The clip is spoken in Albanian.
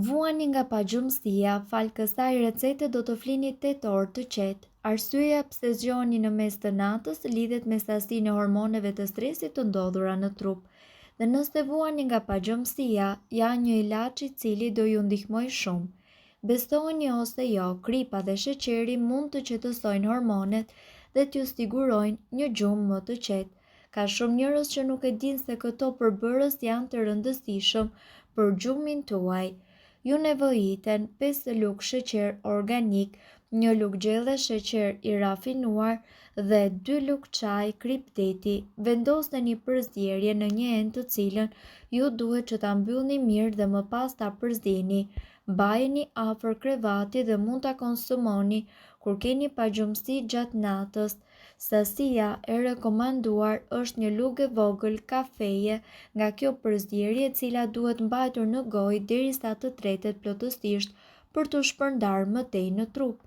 Vuani nga pagjumësia, falë kësaj recete do të flini 8 orë të qetë. Arsyeja pse zgjoni në mes të natës lidhet me sasinë e hormoneve të stresit të ndodhura në trup. Dhe nëse vuani nga pagjumësia, janë një ilaç i cili do ju ndihmoj shumë. Besoni ose jo, kripa dhe sheqeri mund të qetësojnë hormonet dhe t'ju sigurojnë një gjumë më të qetë. Ka shumë njerëz që nuk e dinë se këto përbërës janë të rëndësishëm për gjumin tuaj. Ju nevojiten 5 lugë sheqer organik, 1 lugë gjelle sheqer i rafinuar dhe 2 lugë çaj kripteti. Vendoseni përzierje në një enë të cilën ju duhet që ta mbyllni mirë dhe më pas ta përzdini. Mbajeni afër krevatit dhe mund ta konsumoni kur keni pagjumësi gjatë natës. Sasia e rekomanduar është 1 lugë e vogël kafeje nga kjo përzierje e cila duhet mbajtur në gojë derisa të tretet plotësisht për t'u shpërndarë mëtej në trup.